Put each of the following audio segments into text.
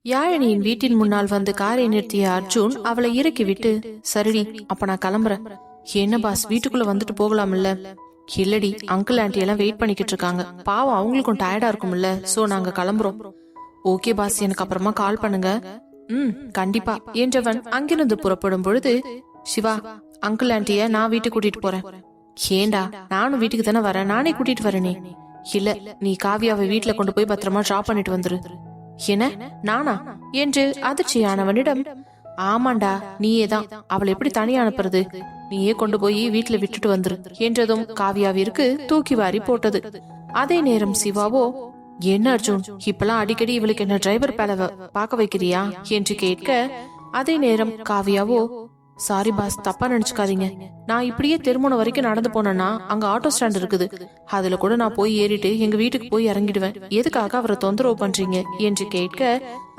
யாழினியின் வீட்டின் முன்னால் வந்து காரை நிறுத்திய அர்ஜுன் அவளை இறக்கி விட்டு, சரிடி அப்ப நான் கிளம்புறேன். என்ன பாஸ், வீட்டுக்குள்ள வந்துட்டு போகலாம்ல? இல்லடி, அங்கிள் ஆண்டி எல்லாம் வெயிட் பண்ணிக்கிட்டு இருக்காங்க, பாவம் அவங்களுக்கும் டயர்டா இருக்கும்ல, சோ நாங்க கிளம்புறோம். ஓகே பாஸ், எனக்கு அப்புறமா கால் பண்ணுங்க. கண்டிப்பா என்றவன் அங்கிருந்து புறப்படும் பொழுது, சிவா அங்கிள் ஆண்டிய நான் வீட்டுக்கு கூட்டிட்டு போறேன். ஏண்டா, நானும் வீட்டுக்கு தானே வரேன், நானே கூட்டிட்டு வரேனே. இல்ல, நீ காவியாவை வீட்டுல கொண்டு போய் பத்திரமா டிராப் பண்ணிட்டு வந்துரு. என்ன, நானா என்று அதிர்ச்சியானவனிடம், ஆமாண்டா நீயேதான், அவளை எப்படி தனியா அனுப்புறது, நீயே கொண்டு போய் வீட்டுல விட்டுட்டு வந்துரு என்றதும் காவியாவிற்கு தூக்கி வாரி போட்டது. அதே நேரம் சிவாவோ, என்ன அர்ஜுன் இப்பெல்லாம் அடிக்கடி இவளுக்கு என்ன டிரைவர் பேல பாக்க வைக்கிறியா என்று கேட்க, அதே நேரம் காவியாவோ, சாரி பாஸ், தப்பா நினைச்சுக்காதீங்க, நான் இப்படியே திருமணம் வரைக்கும் நடந்து போனேன்னா அங்க ஆட்டோ ஸ்டாண்ட் இருக்குது, அதுல கூட நான் போய் ஏறிட்டு எங்க வீட்டுக்கு போய் இறங்கிடுவேன், எதுக்காக அவரை தொந்தரவு பண்றீங்க என்று கேட்க,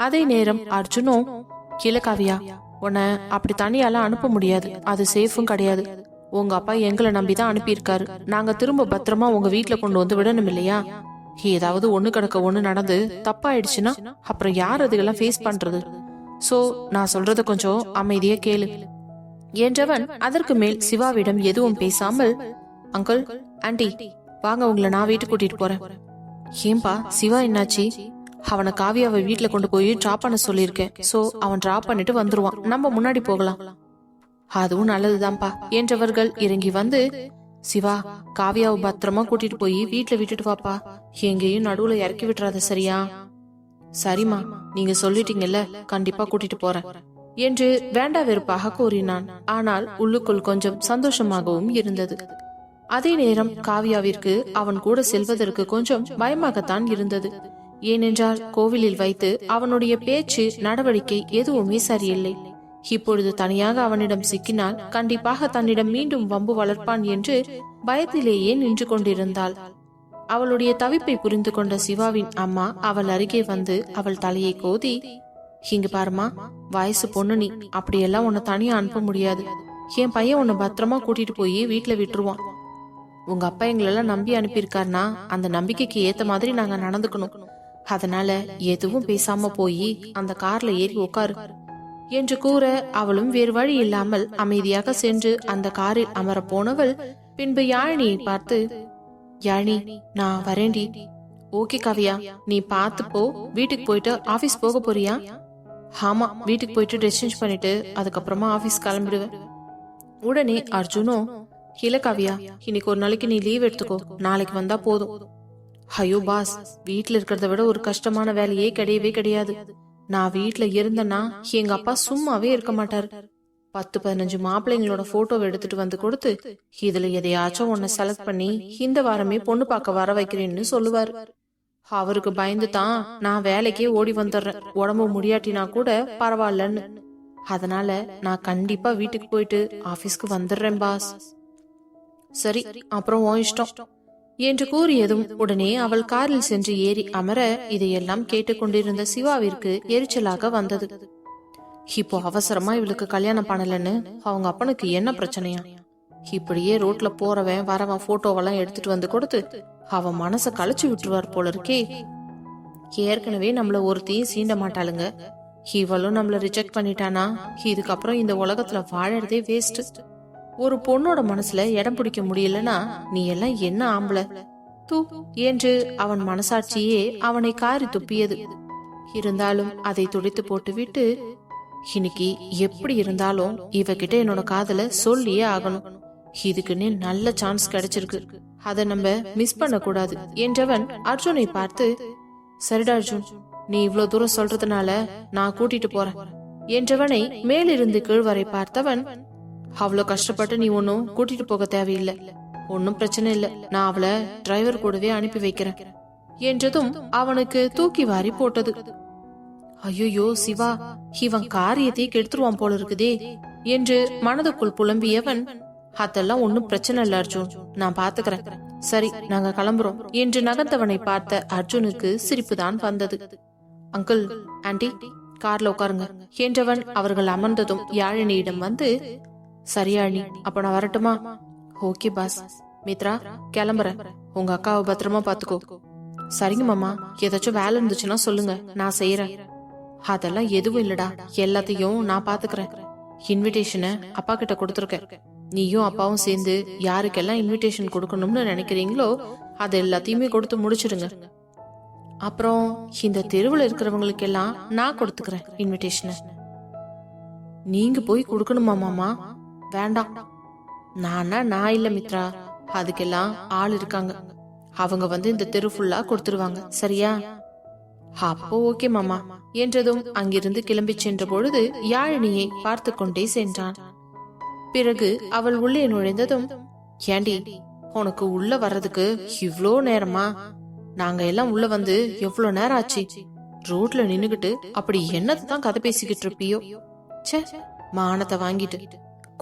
அதே நேரம் அர்ஜுனும், இல்ல காவியா, உன்னை அப்படி தனியால அனுப்ப முடியாது, அது சேஃபும் கிடையாது, உங்க அப்பா எங்களை நம்பிதான் அனுப்பியிருக்காரு, நாங்க திரும்ப பத்திரமா உங்க வீட்டுல கொண்டு வந்து விடணும் இல்லையா, ஏதாவது ஒண்ணு கிடக்க ஒண்ணு நடந்து தப்பாயிடுச்சுன்னா அப்புறம் யார் அதுக்கெல்லாம் ஃபேஸ் பண்றது, சோ நான் சொல்றத கொஞ்சம் அமைதியா கேளு என்றவன் அதற்கு மேல் சிவாவிடம் எதுவும் பேசாமல், அங்கிள் ஆண்டி வாங்க, உங்களை நான் வீட்டுக்கு கூட்டிட்டு போறேன். ஏன்பா சிவா, என்னாச்சு? அவனை காவியாவை வீட்டுல கொண்டு போய் டிராப் பண்ண சொல்லியிருக்கேன், சோ அவன் டிராப் பண்ணிட்டு வந்துருவான், நம்ம முன்னாடி போகலாம். அதுவும் நல்லதுதான்ப்பா என்றவர்கள் இறங்கி வந்து, சிவா காவியாவை பத்திரமா கூட்டிட்டு போய் வீட்டுல விட்டுட்டு வாப்பா, எங்கேயும் நடுவுல இறக்கி விட்டுறாத, சரியா? சரிம்மா, நீங்க சொல்லிட்டீங்கல்ல, கண்டிப்பா கூட்டிட்டு போறேன் என்று வேண்டா வெறுப்பாக கூறினான். ஆனால் உள்ளுக்குள் கொஞ்சம் சந்தோஷமாகவும் இருந்தது. அதே நேரம் காவியாவிற்கு அவன் கூட செல்வதற்கு கொஞ்சம் பயமாகத்தான் இருந்தது. ஏனென்றால் கோவிலில் வைத்து அவனுடைய பேச்சு நடவடிக்கை எதுவுமே சரியில்லை. இப்பொழுது தனியாக அவனிடம் சிக்கினால் கண்டிப்பாக தன்னிடம் மீண்டும் வம்பு வளர்ப்பான் என்று பயத்திலேயே நின்று கொண்டிருந்தாள். அவளுடைய தவிப்பை புரிந்து கொண்ட சிவாவின் அம்மா அவள் அருகே வந்து அவள் தலையை கோதி, இங்க பாருமா, வயசு பொண்ணு நீ, அப்படியெல்லாம் உன்னை தனியா அனுப்ப முடியாது, என் பையன் உன்னை பத்திரமா கூட்டிட்டு போய் வீட்டுல விட்டுருவான், உங்க அப்பா எங்களெல்லாம் நம்பி அனுப்பியிருக்காருனா அந்த நம்பிக்கைக்கு ஏத்த மாதிரி நாங்க நடந்துக்கணும், அதனால எதுவும் பேசாம போய் அந்த கார்ல ஏறி உட்காரு என்று கூற, அவளும் வேறு வழி இல்லாமல் அமைதியாக சென்று அந்த காரில் அமர போனவள் பின்பு யாழினியை பார்த்து, யாழினி நான் வரேண்டி. ஓகே காவியா, நீ பார்த்து போ, வீட்டுக்கு போயிட்டு ஆபீஸ் போக போறியா? ஆமா, வீட்டுக்கு போயிட்டு ட்ரெஸ் சேஞ்ச் பண்ணிட்டு அதுக்கப்புறமா ஆபீஸ் கிளம்பிடுவேன். உடனே அர்ஜுனும், இல்ல காவியா, இன்னைக்கு ஒரு நாளைக்கு நீ லீவ் எடுத்துக்கோ, நாளைக்கு வந்தா போதும். ஐயோ பாஸ், வீட்டுல இருக்கிறத விட ஒரு கஷ்டமான வேலையே கிடையவே கிடையாது, நான் வீட்டுல இருந்தேன்னா எங்க அப்பா சும்மாவே இருக்க மாட்டாரு, 10-15 மாப்பிள்ளைங்களோட போட்டோவை எடுத்துட்டு வந்து கொடுத்து, இதுல எதையாச்சும் ஒன்ன செலக்ட் பண்ணி இந்த வாரமே பொண்ணு பார்க்க வர வைக்கிறேன்னு சொல்லுவாரு. அவருக்கு பயந்து தான் நான் வேலைக்கே ஓடி வந்துடுறேன், உடம்பு முடியாட்டினா கூட பரவாயில்லன்னு. அதனால நான் கண்டிப்பா வீட்டுக்கு போயிட்டு ஆபீஸ்க்கு வந்துடுறேன் பாஸ். சரி, அப்புறம் உன் இஷ்டம் என்று கூறியதும் உடனே அவள் காரில் சென்று ஏறி அமர, இதையெல்லாம் கேட்டுக்கொண்டிருந்த சிவாவிற்கு எரிச்சலாக வந்தது. இப்போ அவசரமா இவளுக்கு கல்யாணம் பண்ணலன்னு அவங்க அப்பனுக்கு என்ன பிரச்சனையா? இப்படியே ரோட்ல போறவன் வரவன் போட்டோவெல்லாம் எடுத்துட்டு வந்து கொடுத்து அவன் மனச கழிச்சு விட்டுருவார் போல இருக்கே. ஏற்கனவே நம்மள ஒருத்தையும் சீண்ட மாட்டாளுங்க, இவளும் நம்மள ரிஜெக்ட் பண்ணிட்டானா இதுக்கப்புறம் இந்த உலகத்துல வாழறதே வேஸ்ட். ஒரு பொண்ணோட மனசுல இடம் பிடிக்க முடியலன்னா நீ எல்லாம் என்ன ஆம்பளை தூ என்று அவன் மனசாட்சியே அவனை காரி துப்பியது. இருந்தாலும் அதை துடைத்து போட்டு விட்டு, இன்னைக்கு எப்படி இருந்தாலும் இவகிட்ட என்னோட காதல சொல்லியே ஆகணும், இதுக்குன்னு நல்ல சான்ஸ் கிடைச்சிருக்கு, அதை நம்ம மிஸ் பண்ண கூடாது என்றவன் அர்ஜுனை பார்த்து, சரிடா அர்ஜுன், நீ இவ்வளவு தூரம் சொல்றதுனால நான் கூட்டிட்டு போறேன் என்றவனை மேலிருந்து கீழ் வரை பார்த்தவன், அவ்வளவு கஷ்டப்பட்டு நீ ஒன்னும் கூட்டிட்டு போக தேவையில்லை, ஒன்னும் பிரச்சனை இல்ல, நான் அவளை டிரைவர் கூடவே அனுப்பி வைக்கிறேன் என்றதும் அவனுக்கு தூக்கி வாரி போட்டது. ஐயோ சிவா, இவன் காரியத்தை கெடுத்துருவான் போல இருக்குதே என்று மனதுக்குள் புலம்பியவன், அதெல்லாம் ஒன்னும் பிரச்சனை இல்ல அர்ஜுன், நான் பாத்துக்கிறேன், சரி நாங்க கிளம்புறோம் என்று நகர்ந்தவனை பார்த்த அர்ஜுனுக்கு சிரிப்புதான் வந்தது. அங்கிள் ஆண்டி கார்ல உட்காருங்க என்றவன் அவர்கள் அமர்ந்ததும் யாழினியிடம் வந்து, சரியாழி அப்ப நான் வரட்டுமா? Okay pass. மித்ரா கிளம்புறேன், உங்க அக்காவை பத்திரமா பாத்துக்கோ. சரிங்க மாமா, ஏதாச்சும் வேலை இருந்துச்சுன்னா சொல்லுங்க, நான் செய்யறேன். அதெல்லாம் எதுவும் இல்லடா, எல்லாத்தையும் நான் பாத்துக்கிறேன். இன்விடேஷனை அப்பா கிட்ட கொடுத்துருக்கேன். நீயும் அப்பாவும் சேர்ந்து யாருக்கெல்லாம் இன்விடேஷன் கொடுக்கணும்னு நினைக்கிறீங்களோ அது எல்லாத்தையுமே கொடுத்து முடிச்சிடுங்க. அப்புறம் இந்த தெருவுல இருக்கிறவங்களுக்கு எல்லாம் நான் கொடுத்துக்கிறேன் இன்விடேஷனை. நீங்க போய் கொடுக்கணுமா மாமா? வேண்டாம். நான் இல்ல மித்ரா, அதுக்கெல்லாம் ஆள் இருக்காங்க. அவங்க வந்து இந்த தெரு ஃபுல்லா கொடுத்துருவாங்க, சரியா? அப்போ ஓகே மாமா என்றதும் அங்கிருந்து கிளம்பி சென்ற பொழுது யாழினியை பார்த்து கொண்டே சென்றான். பிறகு அவள் உள்ளே நுழைந்ததும், ஏண்டி உனக்கு உள்ள வர்றதுக்கு இவ்ளோ நேரமா? நாங்க எல்லாம் உள்ள வந்து எவ்வளவு நேரம் ஆச்சு. ரோட்ல நின்னுகிட்டு அப்படி என்னதான் கதை பேசிக்கிட்டு இருப்பியோ? சே, மானத்தை வாங்கிட்டு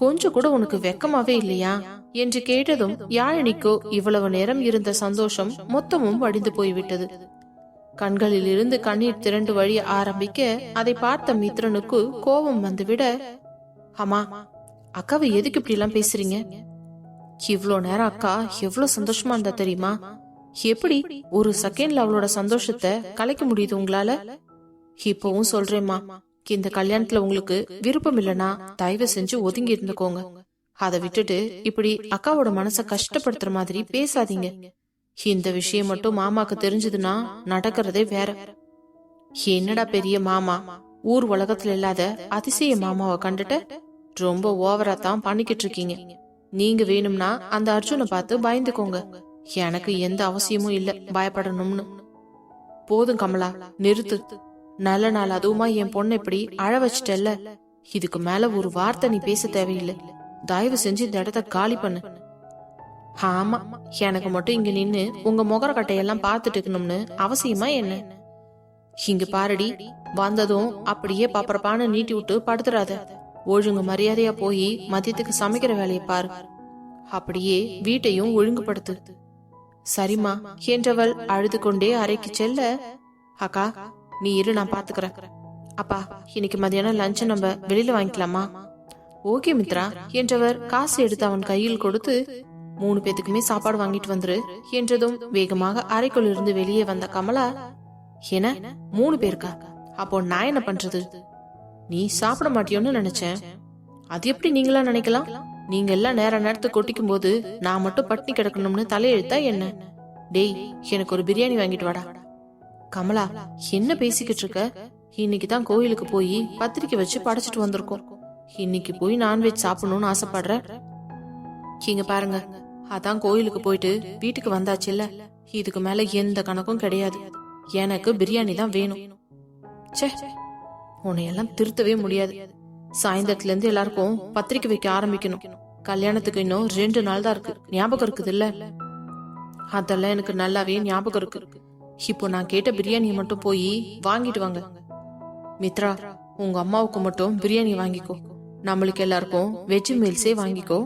கொஞ்சம் கூட உனக்கு வெக்கமாவே இல்லையா என்று கேட்டதும் யாழினிக்கோ இவ்வளவு நேரம் இருந்த சந்தோஷம் மொத்தமும் வடிந்து போய்விட்டது. கண்களில் இருந்து கண்ணீர் திரண்டு வழிய ஆரம்பிக்க அதை பார்த்த மித்ரனுக்கு கோபம் வந்துவிட, அம்மா, அக்காவை எதுக்கு இப்படி எல்லாம் பேசுறீங்க? இவ்ளோ நேரம் அக்கா எவ்வளவு சந்தோஷமா இருந்தா தெரியுமா? எப்படி ஒரு செகண்ட்ல அவளோட சந்தோஷத்தை கலைக்க முடியுது உங்களால? இப்பவும் சொல்றேம்மா, இந்த கல்யாணத்துல உங்களுக்கு விருப்பம் இல்லனா தயவு செஞ்சு ஒதுங்கி இருந்துக்கோங்க. அதை விட்டுட்டு இப்படி அக்காவோட மனச கஷ்டப்படுத்துற மாதிரி பேசாதீங்க. இந்த விஷயம் மட்டும் மாமாக்கு தெரிஞ்சதுன்னா நடக்கிறதே வேற. என்னடா பெரிய மாமா, ஊர் உலகத்துல இல்லாத அதிசய மாமாவை கண்டுட்ட ரொம்ப ஓவரா தான் பண்ணிக்கிட்டு இருக்கீங்க. நீங்க வேணும்னா அந்த அர்ஜுனை பார்த்து பயந்துக்கோங்க. எனக்கு எந்த அவசியமும் இல்ல பயப்படணும்னு. போதும் கமலா, நிறுத்து. நல்ல நாள் அதுவுமா என் பொண்ணு இப்படி அழ வச்சிட்டல்ல, இதுக்கு மேல ஒரு வார்த்தை நீ பேச தேவையில்லை. தயவு செஞ்சு இந்த இடத்த காலி பண்ணு. ஆமா, எனக்கு மட்டும் இங்க நின்னு உங்க முகர கட்டையெல்லாம் பாத்துட்டு இருக்கணும்னு அவசியமா என்ன? இங்க பாரடி, வந்ததும் அப்படியே பாப்பரப்பான நீட்டி விட்டு படுத்துறாத. ஒழுங்கு மரியாதையா போய் மதியத்துக்கு சமைக்கிற வேலையை பாரு. அப்படியே வீட்டையும் ஒழுங்குபடுத்து. சரிம்மா என்றவள் அழுது கொண்டே அறைக்கு செல்ல, அக்கா நீ இரு, நான் பாத்துக்கிறேன். அப்பா, இன்னைக்கு மதியானம் லஞ்ச் நம்ம வெளியில வாங்கிக்கலாமா? ஓகே மித்ரா என்றவர் காசு எடுத்து அவன் கையில் கொடுத்து, 3 பேத்துக்குமே சாப்பாடு வாங்கிட்டு வந்துரு என்றதும் வேகமாக அறைக்குள் இருந்து வெளியே வந்த கமலா, என்ன 3 பேருக்கா? அப்போ நான் என்ன பண்றது? நீ சாப்பிட மாட்டியோன்னு நினைச்சேன். அது எப்படி நீங்களா நினைக்கலாம்? நீங்க எல்லாம் நேரத்துக்கு கொட்டிக்கும் போது நான் மட்டும் பட்டினி கிடக்கணும்னு தலையெழுத்தா என்ன? டேய், எனக்கு ஒரு பிரியாணி வாங்கிட்டு வாடா. கமலா, என்ன பேசிக்கிட்டு இருக்க? இன்னைக்கு தான் கோயிலுக்கு போய் பத்திரிக்கை வச்சு படைச்சிட்டு வந்திருக்கோம். இன்னைக்கு போய் நான்வெஜ் சாப்பிடணும்னு ஆசைப்படுற? இங்க பாருங்க, அதான் கோயிலுக்கு போயிட்டு வீட்டுக்கு வந்தாச்சு இல்ல, இதுக்கு மேல எந்த கணக்கும் கிடையாது. எனக்கு பிரியாணி தான் வேணும். சே, உன்னையெல்லாம் திருத்தவே முடியாது. சாயந்தரத்துல இருந்து எல்லாருக்கும் பத்திரிக்கை வைக்க ஆரம்பிக்கணும். கல்யாணத்துக்கு இன்னும் 2 நாள் தான் இருக்கு, ஞாபகம் இருக்குது இல்ல? அதெல்லாம் எனக்கு நல்லாவே ஞாபகம் இருக்கு. இப்போ நான் கேட்ட பிரியாணியை மட்டும் போய் வாங்கிட்டு வாங்க. மித்ரா, உங்க அம்மாவுக்கு மட்டும் பிரியாணி வாங்கிக்கோ. நம்மளுக்கு எல்லாருக்கும் வெஜ் மீல்ஸே வாங்கிக்கோ.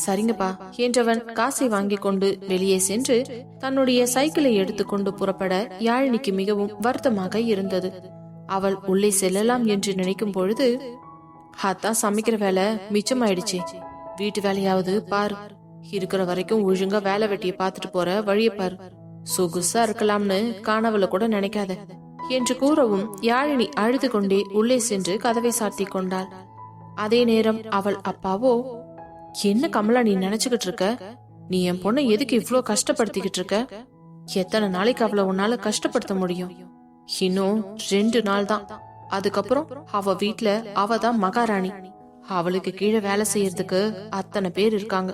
சரிங்கப்பா என்றவன் காசை வாங்கி கொண்டு வெளியே சென்று தன்னுடைய சைக்கிளை எடுத்துக்கொண்டு புறப்பட யாழினிக்கு மிகவும் வருத்தமாக இருந்தது. அவள் உள்ளே செல்லலாம் என்று நினைக்கும் பொழுது, அதான் சமைக்கிற வேலை மிச்சமாயிடுச்சு, வீட்டு வேலையாவது பாரு. இருக்கிற வரைக்கும் ஒழுங்கா வேலை வெட்டிய பாத்துட்டு போற வழிய பாரு. சொகுசா இருக்கலாம்னு காணவள கூட நினைக்காத என்று கூறவும் யாழினி அழுது கொண்டே உள்ளே சென்று கதவை சாத்தி கொண்டாள். அதே நேரம் அவள் அப்பாவோ, என்ன கமலா நீ நினைச்சுக்கிட்டு இருக்க? நீ என் பொண்ணை எதுக்கு இவ்ளோ கஷ்டப்படுத்திக்கிட்டு இருக்க? எத்தனை நாளைக்கு அவளை உன்னால கஷ்டப்படுத்த முடியும்? இன்னும் 2 நாள் தான். அதுக்கப்புறம் அவ வீட்ல அவ தான் மகாராணி. அவளுக்கு கீழே வேலை செய்யறதுக்கு அத்தனை பேர் இருக்காங்க.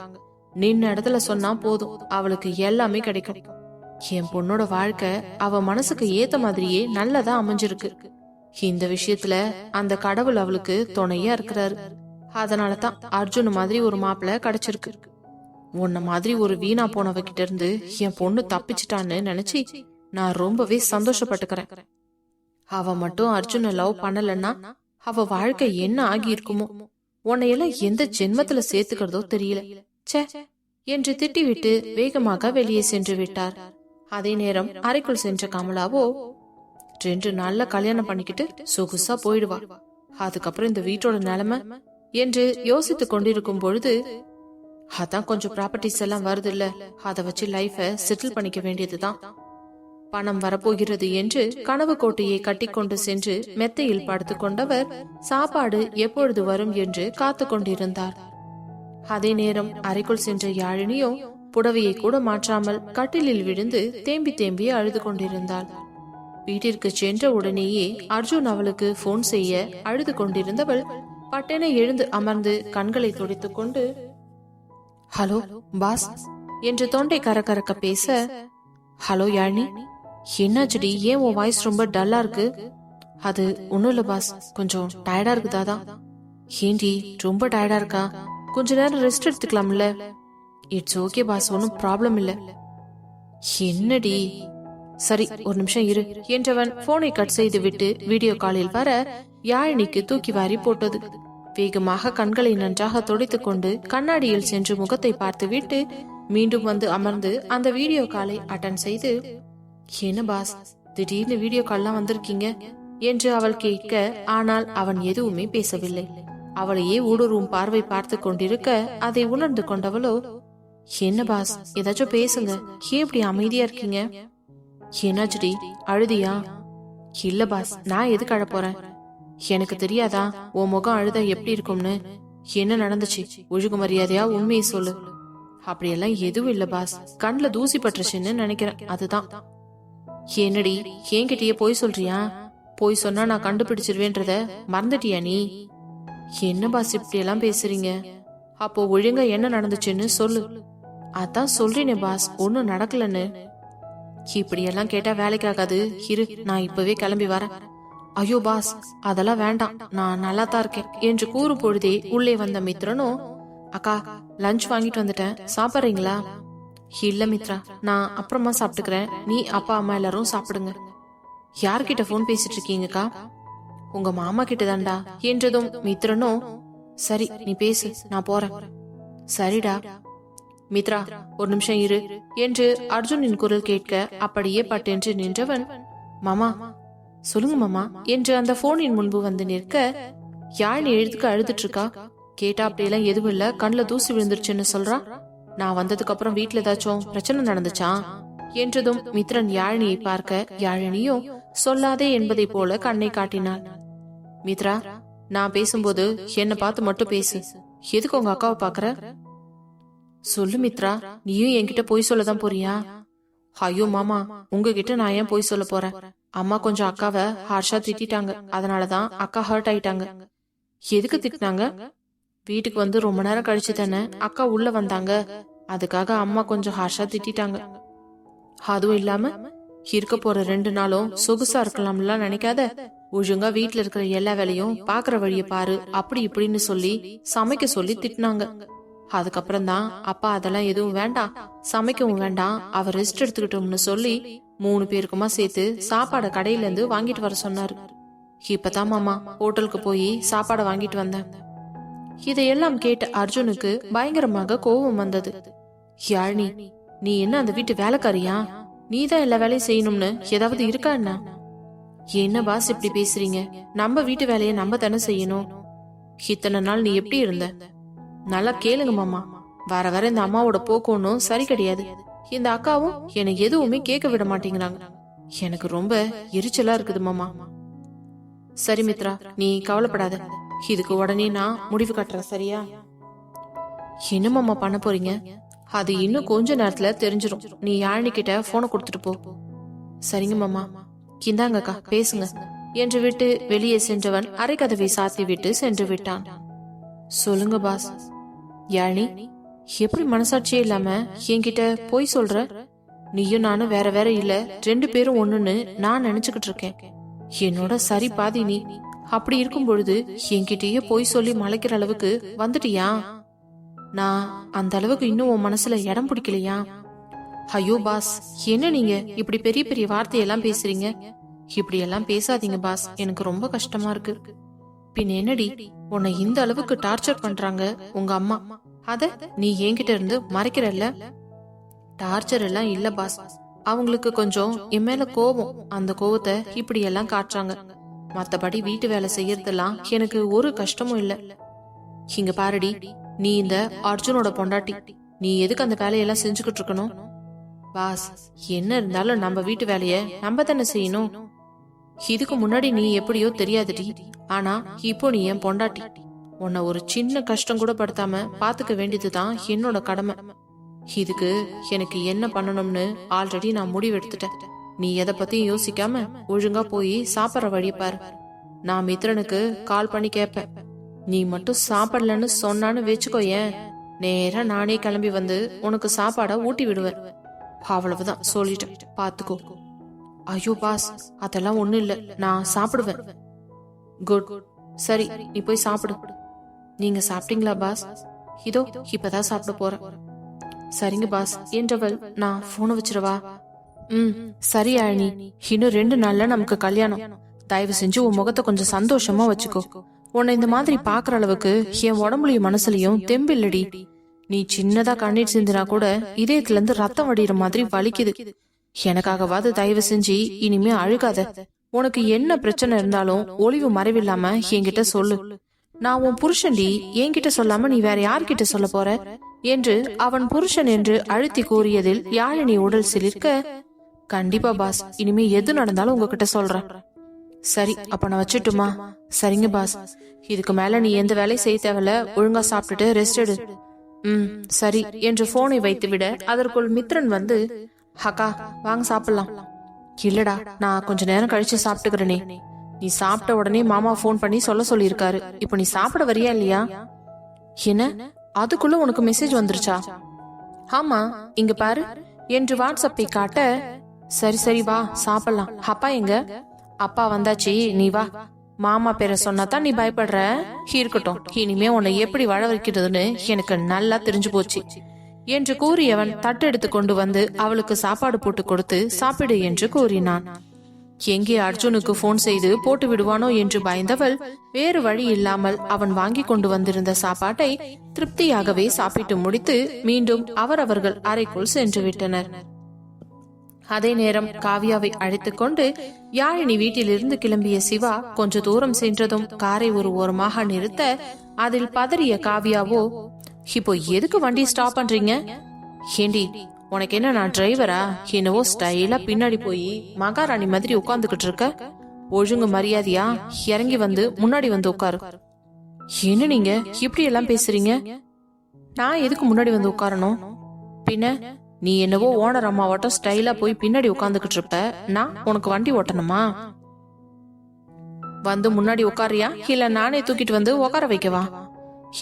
நின்ன இடத்துல சொன்னா போதும், அவளுக்கு எல்லாமே கிடைக்கும். என் பொண்ணோட வாழ்க்கை அவ மனசுக்கு ஏத்த மாதிரியே நல்லதா அமைஞ்சிருக்கு. இந்த விஷயத்துல அந்த கடவுள் அவளுக்கு துணையா இருக்கிறாரு. அதனாலதான் அர்ஜுன் மாதிரி ஒரு மாப்பிள்ள கிடைச்சிருக்கு. உன்ன மாதிரி ஒரு வீணா போனவகிட்ட இருந்து என் பொண்ணு தப்பிச்சிட்டான்னு நினைச்சு நான் ரொம்பவே சந்தோஷப்பட்டுக்கிறேன். அவ மட்டும் அர்ஜுன லவ் பண்ணலன்னா அவ வாழ்க்கை என்ன ஆகி இருக்குமோ? உன்னையெல்லாம் எந்த ஜென்மத்துல சேர்த்துக்கிறதோ தெரியல சே என்று திட்டிவிட்டு வேகமாக வெளியே சென்று விட்டார். அதே நேரம் அறைக்குள் சென்ற கமலாவோ, 2 நாள்ல கல்யாணம் பண்ணிக்கிட்டு சொகுசா போயிடுவா, அதுக்கப்புறம் இந்த வீட்டோட நிலைமை என்று யோசித்துக் கொண்டிருக்கும் பொழுது, அதான் கொஞ்சம் ப்ராப்பர்ட்டிஸ் எல்லாம் வருது இல்ல, அதை வச்சு லைஃப செட்டில் பண்ணிக்க வேண்டியதுதான். பணம் வரப்போகிறது என்று கனவு கோட்டையை கட்டிக்கொண்டு சென்று மெத்தையில் படுத்துக் கொண்டவர் சாப்பாடு எப்பொழுது வரும் என்று காத்து கொண்டிருந்தார். அதே நேரம் அறைக்குள் சென்ற யாழினியோ புடவையை கூட மாற்றாமல் கட்டிலில் விழுந்து தேம்பி தேம்பி அழுது கொண்டிருந்தாள். வீட்டிற்கு சென்ற உடனேயே அர்ஜுன் அவளுக்கு போன் செய்ய அழுது கொண்டிருந்தவள் பட்டென எழுந்து அமர்ந்து கண்களை துடைத்துக் கொண்டு, ஹலோ பாஸ் என்று தொண்டை கரகரக்க பேச, ஹலோ யாழினி, என்னாச்சுடி, ஏன் உன் வாய்ஸ் ரொம்ப டல்லா இருக்கு? அது ஒண்ணும் இல்ல பாஸ், கொஞ்சம் டயர்டா இருக்குதாதா. ஏண்டி ரொம்ப டயர்டா இருக்கா? கொஞ்ச நேரம் ரெஸ்ட் எடுத்துக்கலாம்ல? இட்ஸ் ஓகே பாஸ், ஒன்னும் ப்ராப்ளம் இல்ல. என்னடி? சரி ஒரு நிமிஷம் இரு என்றவன் போனை கட் செய்து விட்டு வீடியோ காலில் வர யாழினிக்கு தூக்கி வாரி போட்டது. வேகமாக கண்களை நன்றாக துடைத்துக் கொண்டு கண்ணாடியில் சென்று முகத்தை பார்த்து விட்டு மீண்டும் வந்து அமர்ந்து அந்த வீடியோ காலை அட்டன் செய்து, என்ன பாஸ் திடீர்னு வீடியோ கால்லாம் வந்திருக்கீங்க என்று அவள் கேட்க, ஆனால் அவன் எதுவுமே பேசவில்லை. அவளையே ஊடுருவும் பார்வை பார்த்து கொண்டிருக்க அதை உணர்ந்து கொண்டவளோ, என்ன பாஸ் ஏதாச்சும் பேசுங்க, ஏன் இப்படி அமைதியா இருக்கீங்க? என்னாச்சுடி, அழுதியா? இல்ல பாஸ், நான் எதுக்கு அழ போறேன்? எனக்கு தெரியாதா உன் முகம் அழுத எப்படி இருக்கும்னு? என்ன நடந்துச்சு, ஒழுங்கு மரியாதையா உண்மையை சொல்லு. அப்படியெல்லாம் எதுவும் இல்ல பாஸ், கண்ணுல தூசி பட்டுருச்சுன்னு நினைக்கிறேன், அதுதான். என்னடி என்கிட்டயே போய் சொல்றியா? போய் சொன்னா நான் கண்டுபிடிச்சிருவேன்றத மறந்துட்டியா நீ? என்ன பாஸ் இப்படி எல்லாம் பேசுறீங்க? அப்போ ஒழுங்கா என்ன நடந்துச்சுன்னு சொல்லு. அதான் சொல்றேனே பாஸ், ஒன்னும் நடக்கலன்னு. இப்படி எல்லாம் கேட்டா வேலைக்காகாது, இரு நான் இப்பவே கிளம்பி வரேன். ஐயோ பாஸ் அதெல்லாம் வேண்டாம், நான் நல்லா தான் இருக்கேன் என்று கூறும் பொழுதே உள்ளே வந்த மித்ரனும், அக்கா லஞ்ச் வாங்கிட்டு வந்துட்டேன், சாப்பிட்றீங்களா? இல்ல மித்ரா, நான் அப்புறமா சாப்பிட்டுக்கிறேன், நீ அப்பா அம்மா எல்லாரும் சாப்பிடுங்க. யார்கிட்ட போன் பேசிட்டு இருக்கீங்கக்கா? உங்க மாமா கிட்ட தான்டா என்றதும் மித்ரனும், சரி நீ பேசு, நான் போறேன். சரிடா. மித்ரா ஒரு நிமிஷம் இரு என்று அர்ஜுனின் குரல் கேட்க அப்படியே பட்டென்று நின்றவன், மாமா சொல்லுங்க மாமா என்று அந்த போனின் முன்பு வந்து நிற்க, யாழினி எழுதுக்கு அழுதுட்டு இருக்கா. கேட்டா அப்படியெல்லாம் எதுவும் இல்ல, கண்ணுல தூசி விழுந்துருச்சுன்னு சொல்றா. நான் வந்ததுக்கு அப்புறம் வீட்டுல ஏதாச்சும் பிரச்சனை நடந்துச்சா என்றதும் மித்ரன் யாழினியை பார்க்க, யாழினியும் சொல்லாதே என்பதை போல கண்ணை காட்டினாள். மித்ரா நான் பேசும்போது என்ன பார்த்து மட்டும் பேசு, எதுக்கு உங்க அக்காவை பாக்குற? சொல்லு மித்ரா, நீயும் என்கிட்ட போய் சொல்லதான் போறியா? ஐயோ மாமா, உங்ககிட்ட நான் ஏன் போய் சொல்ல போறேன்? அம்மா கொஞ்சம் அக்காவை ஹார்ஷா திட்டாங்க, அதனாலதான் அக்கா ஹர்ட் ஆயிட்டாங்க. எதுக்கு திட்டினாங்க? வீட்டுக்கு வந்து ரொம்ப நேரம் கழிச்சு தானே அக்கா உள்ள வந்தாங்க, அதுக்காக அம்மா கொஞ்சம் ஹார்ஷா திட்டாங்க. அதுவும் இல்லாம இருக்க போற 2 நாளும் சொகுசா இருக்கலாம்லாம் நினைக்காத, ஒழுங்கா வீட்டுல இருக்கிற எல்லா வேலையும் பாக்குற வழிய பாரு, அப்படி இப்படின்னு சொல்லி சமைக்க சொல்லி திட்டினாங்க. அதுக்கப்புறம் தான் அப்பா அதெல்லாம் எதுவும் வேண்டாம், சமைக்கவும் வேண்டாம், அவ ரெஸ்ட் எடுத்துக்கிட்டோம்னு சொல்லி 3 பேருக்குமா சேர்த்து சாப்பாட கடையில இருந்து வாங்கிட்டு வர சொன்னாரு. இப்பதான் மாமா ஹோட்டலுக்கு போய் சாப்பாட வாங்கிட்டு வந்தேன். இதையெல்லாம் கேட்ட அர்ஜுனுக்கு பயங்கரமாக கோபம் வந்தது. யாழினி, நீ என்ன அந்த வீட்டு வேலைக்காரியா? நீதான் எல்லா வேலையும் செய்யணும்னு ஏதாவது இருக்கா என்ன? என்ன பாஸ் இப்படி பேசுறீங்க? நம்ம வீட்டு வேலையை நம்ம தானே செய்யணும். இத்தனை நாள் நீ எப்படி இருந்த? நல்லா கேளுங்க மாமா, வர வர இந்த அம்மாவோட போக்கு ஒன்னும் சரி கிடையாது. இந்த அக்காவும் என்னை எதுவுமே கேட்க விட மாட்டேங்கிறாங்க. எனக்கு ரொம்ப எரிச்சலா இருக்குது மாமா. சரி மித்ரா, நீ கவலைப்படாத, இதுக்கு உடனே நான் முடிவு கட்டுறேன், சரியா? என்ன மாமா பண்ண போறீங்க? அது இன்னும் கொஞ்ச நேரத்துல தெரிஞ்சிடும். நீ யாழினி கிட்ட போனை கொடுத்துட்டு போ. சரிங்க மாமா. இந்தாங்கக்கா பேசுங்க என்று விட்டு வெளியே சென்றவன் அரைக்கதவை சாத்தி விட்டு சென்று விட்டான். சொல்லுங்க பாஸ். யாழினி, எப்படி மனசாட்சியே இல்லாம என்கிட்ட போய் சொல்ற? நீயும் நானும் வேற வேற இல்ல, 2 பேரும் ஒண்ணுன்னு நான் நினைச்சுக்கிட்டு இருக்கேன். என்னோட சரி பாதி நீ. அப்படி இருக்கும் பொழுது என்கிட்டயே போய் சொல்லி மலைக்கிற அளவுக்கு வந்துட்டியா? நான் அந்த அளவுக்கு இன்னும் உன் மனசுல இடம் பிடிக்கலையா? ஐயோ பாஸ், என்ன நீங்க இப்படி பெரிய பெரிய வார்த்தையெல்லாம் பேசுறீங்க? இப்படி எல்லாம் பேசாதீங்க பாஸ், எனக்கு ரொம்ப கஷ்டமா இருக்கு. பின் என்னடி, உன்னை இந்த அளவுக்கு டார்ச்சர் பண்றாங்க உங்க அம்மா, அத நீ என்கிட்ட இருந்து மறைக்கிறல்ல? டார்ச்சர் எல்லாம் இல்ல பாஸ், அவங்களுக்கு கொஞ்சம் என் மேல கோபம், அந்த கோபத்தை இப்படி எல்லாம் காட்டுறாங்க. மத்தபடி வீட்டு வேலை செய்யறதெல்லாம் எனக்கு ஒரு கஷ்டமும் இல்ல. இங்க பாருடி, நீ இந்த அர்ஜுனோட பொண்டாட்டி, நீ எதுக்கு அந்த வேலையெல்லாம் செஞ்சுக்கிட்டு இருக்கணும்? பாஸ், என்ன இருந்தாலும் நம்ம வீட்டு வேலைய நம்ம தானே செய்யணும். இதுக்கு முன்னாடி நீ எப்படியோ தெரியாதுடி, ஆனா இப்போ நீ என் பொண்டாட்டி. உன்னை ஒரு சின்ன கஷ்டம் கூட படுத்தாம பாத்துக்க வேண்டியதுதான் என்னோட கடமை. இதுக்கு எனக்கு என்ன பண்ணணும்னு ஆல்ரெடி நான் முடிவெடுத்துட்டேன். நீ எதை பத்தியும் யோசிக்காம ஒழுங்கா போய் சாப்பிட்ற வழிய பாரு. நான் மித்ரனுக்கு கால் பண்ணி கேட்பேன். நீ மட்டும் சாப்பிடலன்னு சொன்னான்னு வச்சுக்கோ, ஏன் நேரா நானே கிளம்பி வந்து உனக்கு சாப்பாட ஊட்டி விடுவேன். அவ்வளவுதான், சொல்லிட்டேன், பாத்துக்கோ. ஐயோ பாஸ், அதெல்லாம் ஒண்ணும் இல்ல, நான் சாப்பிடுவேன். குட், சரி நீ போய் சாப்பிடு. நீங்க சாப்பிட்டீங்களா பாஸ்? இதோ இப்பதான் சாப்பிட போறேன். சரிங்க பாஸ் என்றவள், நான் போனை வச்சிருவா? சரி ஆழினி, இன்னும் 2 நாள்ல நமக்கு கல்யாணம். தயவு செஞ்சு உன் முகத்தை கொஞ்சம் சந்தோஷமா வச்சுக்கோ. உன்னை இந்த மாதிரி பாக்குற அளவுக்கு என் உடம்புலயும் மனசுலயும் தெம்பு இல்லடி. நீ சின்னதா கண்ணீர் சிந்தினா கூட இதயத்துல இருந்து ரத்தம் வடிகிற மாதிரி வலிக்குது. எனக்காகவாது தயவு செஞ்சு இனிமே அழுகாத. உனக்கு என்ன பிரச்சனை இருந்தாலும் ஒளிவு மறைவில்லாம என்கிட்ட சொல்லு. நான் உன் புருஷன்டி, என்கிட்ட சொல்லாம நீ வேற யார்கிட்ட சொல்ல போற என்று அவன் புருஷன் என்று அழுத்தி கூறியதில் யாழினி உடல் சிலிர்க்க, கண்டிப்பா பாஸ், இனிமே எது நடந்தாலும் உங்ககிட்ட சொல்றேன். சரி, அப்ப நான் வச்சுட்டுமா? சரிங்க பாஸ், இதுக்கு மேல நீ எந்த வேலையும் செய்ய தேவையில்ல, ஒழுங்கா சாப்பிட்டுட்டு ரெஸ்ட் எடு. சரி என்று போனை வைத்துவிட அதற்குள் மித்ரன் வந்து, அக்கா வாங்க சாப்பிடலாம். இல்லடா, நான் கொஞ்ச நேரம் கழிச்சு சாப்பிட்டுக்கிறேனே. நீ சாப்பிட்ட உடனே மாமா போன் பண்ணி சொல்ல சொல்லியிருக்காரு. இப்ப நீ சாப்பிட வரியா இல்லையா? என்ன, அதுக்குள்ள உனக்கு மெசேஜ் வந்துருச்சா? ஆமா, இங்க பாரு என்று வாட்ஸ்அப்பை காட்ட, சரி சரி வா சாப்பிடலாம். அப்பா எங்க? அப்பா வந்தாச்சு, நீ வா. மாமா பேரை சொன்னாதான் நீ பயப்படுற. இருக்கட்டும், இனிமே உன்னை எப்படி வாழ வைக்கிறதுன்னு எனக்கு நல்லா தெரிஞ்சு போச்சு என்று கூறியவன் தட்டெடுத்து கொண்டு வந்து அவளுக்கு சாப்பாடு போட்டு கொடுத்து சாப்பிடு என்று கூறினான். எங்கே அர்ஜுனுக்கு போன் செய்து போட்டு விடுவானோ என்று பயந்தவள் வேறு வழி இல்லாமல் அவன் வாங்கி கொண்டு வந்திருந்த சாப்பாட்டை திருப்தியாகவே சாப்பிட்டு முடித்து மீண்டும் அவரவர்கள் அறைக்குள் சென்று விட்டனர். அதே நேரம் காவியாவை அழைத்துக் கொண்டு யாழினி வீட்டிலிருந்து கிளம்பிய சிவா கொஞ்ச தூரம் சென்றதும் காரை ஒரு ஓரமாக நிறுத்த, அதில் பதறிய காவியாவோ, இப்போ எதுக்கு வண்டி ஸ்டாப் பண்றீங்க? ஏண்டி, உனக்கு என்ன நான் டிரைவரா? என்னவோ ஸ்டைலா பின்னாடி போய் மகாராணி மாதிரி உட்கார்ந்துகிட்டு இருக்க. ஒழுங்கு மரியாதையா இறங்கி வந்து முன்னாடி வந்து உட்காரு. என்ன நீங்க இப்படி எல்லாம் பேசுறீங்க? நான் எதுக்கு முன்னாடி வந்து உட்காரணும்? பின்ன நீ என்னவோ ஓனர் அம்மாவாட்டம் ஸ்டைலா போய் பின்னாடி உட்காந்துக்கிட்டு இருப்ப, நான் உனக்கு வண்டி ஓட்டணுமா? வந்து முன்னாடி உட்காரியா, இல்ல நானே தூக்கிட்டு வந்து உட்கார வைக்கவா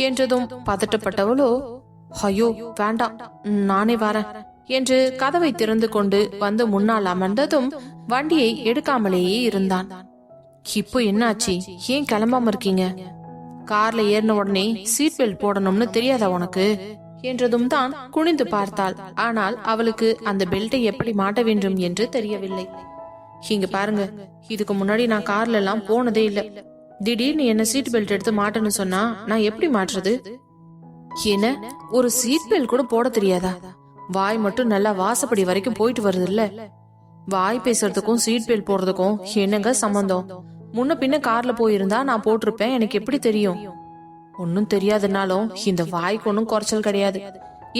என்றதும் பதட்டப்பட்டவளோ, ஐயோ வேண்டாம், நானே வரேன் என்று கதவை திறந்து கொண்டு வந்து முன்னால் அமர்ந்ததும் வண்டியை எடுக்காமலேயே இருந்தான். இப்போ என்னாச்சு, ஏன் கிளம்பாம இருக்கீங்க? கார்ல ஏறின உடனே சீட் பெல்ட் போடணும்னு தெரியாதா உனக்கு என்றதும் தான் குனிந்து பார்த்தாள். ஆனால் அவளுக்கு அந்த பெல்ட்டை எப்படி மாட்ட வேண்டும் என்று தெரியவில்லை. இங்க பாருங்க, இதுக்கு முன்னாடி நான் கார்ல எல்லாம் போனதே இல்ல. திடீர்னு என்ன சீட் பெல்ட் எடுத்து மாட்டன்னு சொன்னா நான் எப்படி மாட்டுறது? என்ன, ஒரு சீட் பெல்ட் கூட போட தெரியாதா? வாய் மட்டும் நல்லா வாசப்படி வரைக்கும் போயிட்டு வருது இல்ல. வாய் பேசுறதுக்கும் சீட் பெல்ட் போடுறதுக்கும் என்னங்க சம்பந்தம்? முன்ன பின்ன கார்ல போயிருந்தா நான் போட்டிருப்பேன், எனக்கு எப்படி தெரியும்? ஒன்னும் தெரியாதுனாலும் இந்த வாய்க்கு ஒன்னும் குறைச்சல் கிடையாது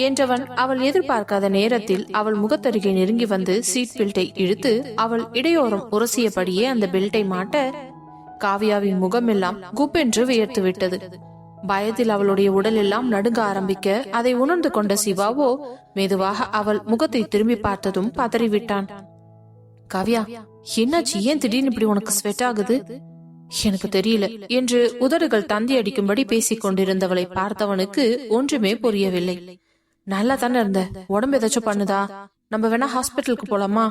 என்றவன் அவள் எதிர்பார்க்காத நேரத்தில் அவள் முகத்தருகே நெருங்கி வந்து சீட் பெல்ட்டை இழுத்து அவள் இடையோரம் உரசியபடியே அந்த பெல்ட்டை மாட்ட, காவியாவின் முகமெல்லாம் குப்பென்று வியர்த்து விட்டது. பயத்தில் அவளுடைய உடல் எல்லாம் நடுங்க ஆரம்பிக்க அதை உணர்ந்து கொண்ட சிவாவோ மெதுவாக அவள் முகத்தை திரும்பி பார்த்ததும் பதறிவிட்டான். காவியா, என்னாச்சு? ஏன் திடீர்னு இப்படி உனக்கு ஸ்வெட் ஆகுது? எனக்கு தெரியல என்று உதடுகள் தந்தி அடிக்கும்படி பேசிக் கொண்டிருந்தவளை பார்த்தவனுக்கு ஒன்றுமே புரியவில்லை. நல்லா தானே இருந்த, உடம்பு ஏதாச்சும் பண்ணுதா? நம்ம வேணா ஹாஸ்பிட்டலுக்கு போலாமா?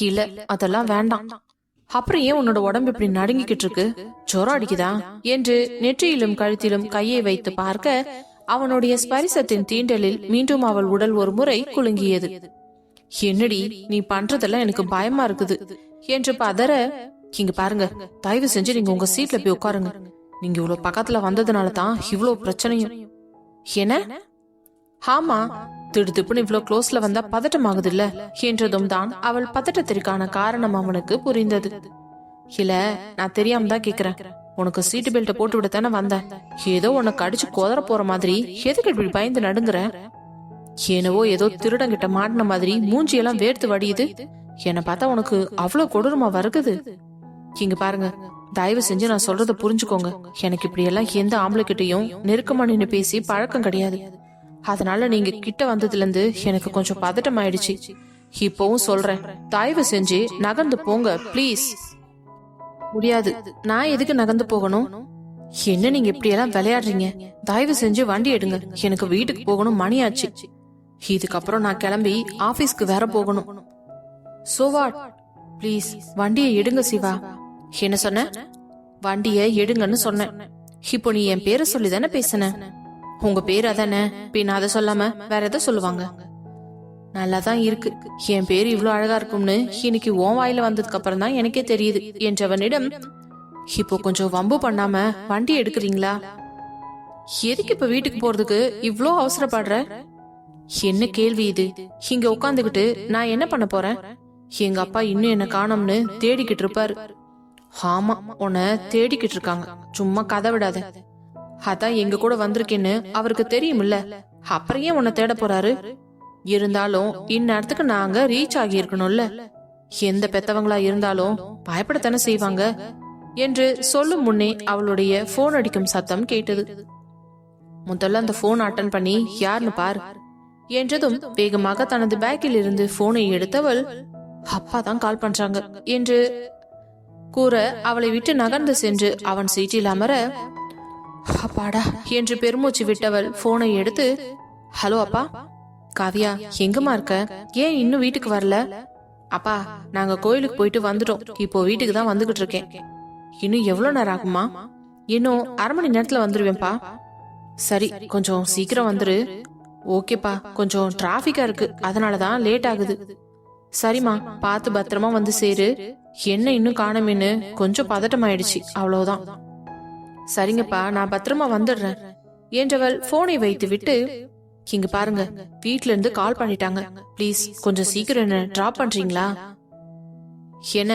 இல்ல, அதெல்லாம் வேண்டாம். அப்புறம் ஏன் உன்னோட உடம்பு இப்படி நடுங்கிக்கிட்டு இருக்கு? ஜொரம் அடிக்குதா என்று நெற்றியிலும் கழுத்திலும் கையை வைத்து பார்க்க அவனுடைய ஸ்பரிசத்தின் தீண்டலில் மீண்டும் அவள் உடல் ஒரு முறை குலுங்கியது. என்னடி நீ பண்றதெல்லாம் எனக்கு பயமா இருக்குது என்று பதற, இங்க பாருங்க, தயவு செஞ்சு நீங்க உங்க சீட்ல போய் உட்காருங்க. நீங்க இவ்வளவு பக்கத்துல வந்ததுனால தான் இவ்வளவு பிரச்சனையும். என்ன? ஆமா, திடுதிப்புன்னு இவ்வளவு க்ளோஸ்ல வந்தா பதட்டம் ஆகுது இல்ல என்றதும் தான் அவள் பதட்டத்திற்கான காரணம் அவனுக்கு புரிந்தது. இல்ல, நான் தெரியாம தான் கேக்குறேன். உனக்கு சீட்டு பெல்ட்டை போட்டு விடத்தானே வந்தேன். ஏதோ உனக்கு அடிச்சு கொதற போற மாதிரி எதுக்கு இப்படி பயந்து நடுங்குற? என்னவோ ஏதோ திருடங்கிட்ட மாட்டின மாதிரி மூஞ்சியெல்லாம் வேர்த்து வடியுது. என்னை பார்த்தா உனக்கு அவ்வளவு கொடூரமா வருகுது? இங்க பாருங்க, தயவு செஞ்சு நான் சொல்றத புரிஞ்சுக்கோங்க. எனக்கு இப்படி எல்லாம் எந்த ஆம்பளை கிட்டையும் நெருக்கமா நின்னு பேசி பழக்கம் கிடையாது. அதனால நீங்க கிட்ட வந்ததுல இருந்து எனக்கு கொஞ்சம் பதட்டம் ஆயிடுச்சு. இப்பவும் சொல்றேன், தயவு செஞ்சு நகர்ந்து போங்க ப்ளீஸ். முடியாது. நான் எதுக்கு நகர்ந்து போகணும்? என்ன நீங்க இப்படி எல்லாம் விளையாடுறீங்க? தயவு செஞ்சு வண்டி எடுங்க. எனக்கு வீட்டுக்கு போகணும், மணி ஆச்சு. இதுக்கப்புறம் நான் கிளம்பி ஆபீஸ்க்கு வேற போகணும். So what? ப்ளீஸ் வண்டியை எடுங்க சிவா. என்ன சொன்ன? வண்டியை எடுங்கன்னு சொன்னேன். இப்போ நீ என் பேரை சொல்லி தானே பேசுன. உங்க பேர் அதானே, பின் அதை சொல்லாம வேற எதை சொல்லுவாங்க? நல்லாதான் இருக்கு. என் பேரு இவ்வளவு அழகா இருக்கும்னு இன்னைக்கு உன் வாயில வந்ததுக்கு அப்புறம் தான் எனக்கே தெரியுது என்றவனிடம், இப்போ கொஞ்சம் வம்பு பண்ணாம வண்டி எடுக்கிறீங்களா? எதுக்கு இப்ப வீட்டுக்கு போறதுக்கு இவ்ளோ அவசரப்படுற? என்ன கேள்வி இது? இங்க உட்காந்துக்கிட்டு நான் என்ன பண்ண போறேன்? எங்க அப்பா இன்னும் என்ன காணோம்னு தேடிக்கிட்டு இருப்பாரு. ஆமா, உன்னை தேடிக்கிட்டு இருக்காங்க. சும்மா கதை விடாத. அதான் எங்க கூட வந்திருக்கேன்னு அவருக்கு தெரியும்ல, அப்புறம் ஏன் உன்னை தேட போறாரு? இருந்தாலும் இந்நேரத்துக்கு நாங்க ரீச் ஆகி இருக்கணும்ல. எந்த பெத்தவங்களா இருந்தாலும் பயப்படத்தானே செய்வாங்க என்று சொல்லும் முன்னே அவளுடைய போன் அடிக்கும் சத்தம் கேட்டது. முதல்ல அந்த போன் அட்டன் பண்ணி யாருன்னு பார் என்றதும் வேகமாக தனது பேக்கில் இருந்து போனை எடுத்தவள், அப்பா தான் கால் பண்றாங்க என்று கூற அவளை விட்டு நகர்ந்து சென்று அவன் சீட்டில் அமர, அப்பாடா என்று பெருமூச்சு விட்டவள் போனை எடுத்து, ஹலோ அப்பா. காவியா, எங்கம்மா இருக்க? ஏன் இன்னும் வீட்டுக்கு வரல? அப்பா, நாங்க கோயிலுக்கு போயிட்டு வந்துட்டோம். இப்போ வீட்டுக்கு தான் வந்துகிட்டு இருக்கேன். இன்னும் எவ்வளவு நேரம் ஆகுமா? இன்னும் அரை மணி நேரத்துல வந்துருவேன்பா. சரி, கொஞ்சம் சீக்கிரம் வந்துரு. ஓகேப்பா, கொஞ்சம் டிராபிக்கா இருக்கு, அதனாலதான் லேட் ஆகுது. சரிம்மா, பார்த்து பத்திரமா வந்து சேரு. என்ன இன்னும் காணமேன்னு கொஞ்சம் பதட்டம் ஆயிடுச்சு, அவ்வளவுதான். சரிங்கப்பா, நான் பத்திரமா வந்துடுறேன் என்றவள் போனை வைத்து விட்டு, இங்க பாருங்க, வீட்ல இருந்து கால் பண்ணிட்டாங்க. ப்ளீஸ் கொஞ்சம் சீக்கிரம் என்ன டிராப் பண்றீங்களா? என்ன,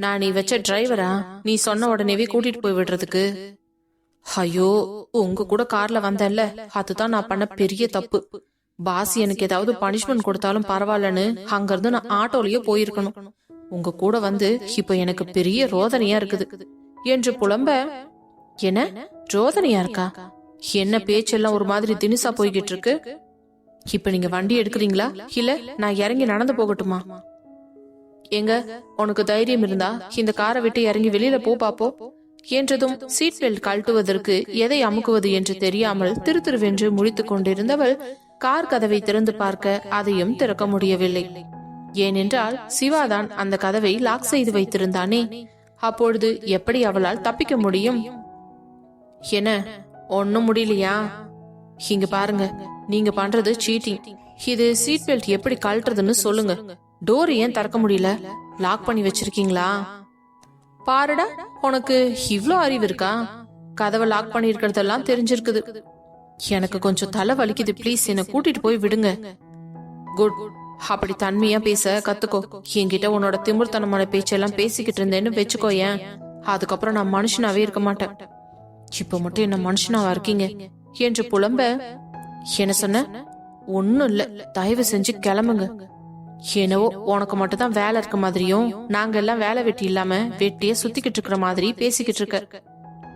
நான் நீ வச்ச டிரைவரா? நீ சொன்ன உடனேவே கூட்டிட்டு போய் விடுறதுக்கு? ஐயோ, உங்க கூட கார்ல வந்தேன்ல, அதுதான் நான் பண்ண பெரிய தப்பு. பாஸ் எனக்கு ஏதாவது பனிஷ்மெண்ட் கொடுத்தாலும் பரவாயில்லன்னு அங்க இருந்து நான் ஆட்டோலயே போயிருக்கணும். உங்க கூட வந்து இப்ப எனக்கு பெரிய ரோதனையா இருக்குது என்று புலம்ப. என்ன ரோதனையா இருக்கா? என்ன பேச்செல்லாம் ஒரு மாதிரி தினுசா போய்கிட்டு இருக்கு. இப்ப நீங்க வண்டி எடுக்கிறீங்களா, இல்ல நான் இறங்கி நடந்து போகட்டுமா? எங்க, உனக்கு தைரியம் இருந்தா இந்த காரை விட்டு இறங்கி வெளியில போ பாப்போ என்றதும் சீட் பெல்ட் கழட்டுவதற்கு எதை அமுக்குவது என்று தெரியாமல் திருத்திருவென்று முடித்துக் கொண்டிருந்தவள் கார் கதவை திறந்து பார்க்க அதையும் திறக்க முடியவில்லை. ஏனென்றால் சிவாதான் அந்த கதவை லாக் செய்து வைத்திருந்தானே. அப்பொழுது எப்படி அவளால் தப்பிக்க முடியும்? என்ன, ஒன்னும் முடியலையா? இங்க பாருங்க, நீங்க பண்றது சீட்டிங். இது சீட் பெல்ட் எப்படி கழட்டுறதுன்னு சொல்லுங்க. டோர் ஏன் திறக்க முடியல? லாக் பண்ணி வச்சிருக்கீங்களா? பாருடா, உனக்கு இவ்ளோ அறிவு இருக்கா? கதவை லாக் பண்ணி இருக்கிறதெல்லாம் தெரிஞ்சிருக்குது. எனக்கு கொஞ்சம் தலை வலிக்குது, ப்ளீஸ் என்ன கூட்டிட்டு போய் விடுங்க. குட், அப்படி தன்மையா பேச கத்துக்கோ. என்கிட்ட உன்னோட திமிர்த்தனமான பேச்செல்லாம் பேசிக்கிட்டு இருந்தேன்னு வச்சுக்கோ. ஏன், அதுக்கப்புறம் நான் மனுஷனாவே இருக்க மாட்டேன். இப்ப மட்டும் என்ன மனுஷனாவா இருக்கீங்க என்று புலம்ப. என்ன சொன்ன? ஒன்னும் இல்ல, தயவு செஞ்சு கிளம்புங்க. என்னவோ உனக்கு மட்டும் தான் வேலை இருக்க மாதிரியும் நாங்க எல்லாம் வேலை வெட்டி இல்லாம வெட்டிய சுத்திக்கிட்டு இருக்கிற மாதிரி பேசிக்கிட்டு இருக்க.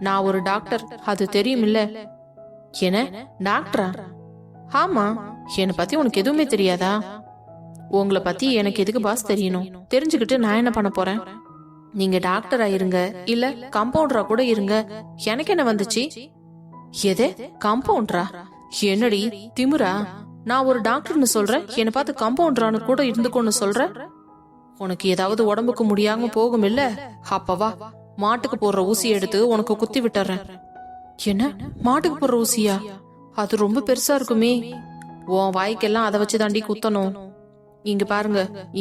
நான் ஒரு டாக்டர், அது தெரியும் இல்ல? என்ன டாக்டரா? ஆமா. என்னை பத்தி உனக்கு எதுவுமே தெரியாதா? உங்களை பத்தி எனக்கு எதுக்கு பாஸ் தெரியணும்? தெரிஞ்சுக்கிட்டு நான் என்ன பண்ண போறேன்? நீங்க டாக்டரா இருங்க, இல்ல கம்பவுண்டரா கூட இருங்க, எனக்கு என்ன வந்துச்சு? எது கம்பவுண்டரா? என்னடி திமுறா? நான் ஒரு டாக்டர்னு சொல்றேன், என்ன பார்த்து கம்பவுண்டரானு கூட இருந்துக்கோன்னு சொல்ற? உனக்கு ஏதாவது உடம்புக்கு முடியாம போகும் இல்ல, அப்பவா மாட்டுக்கு போடுற ஊசியை எடுத்து உனக்கு குத்தி விட்டுறேன். என்ன, மாட்டுக்கு போடுற ஊசியா? அது ரொம்ப பெருசா இருக்குமே. உன் வாய்க்கெல்லாம் அதை வச்சு தாண்டி குத்தணும். இங்க பாருங்க,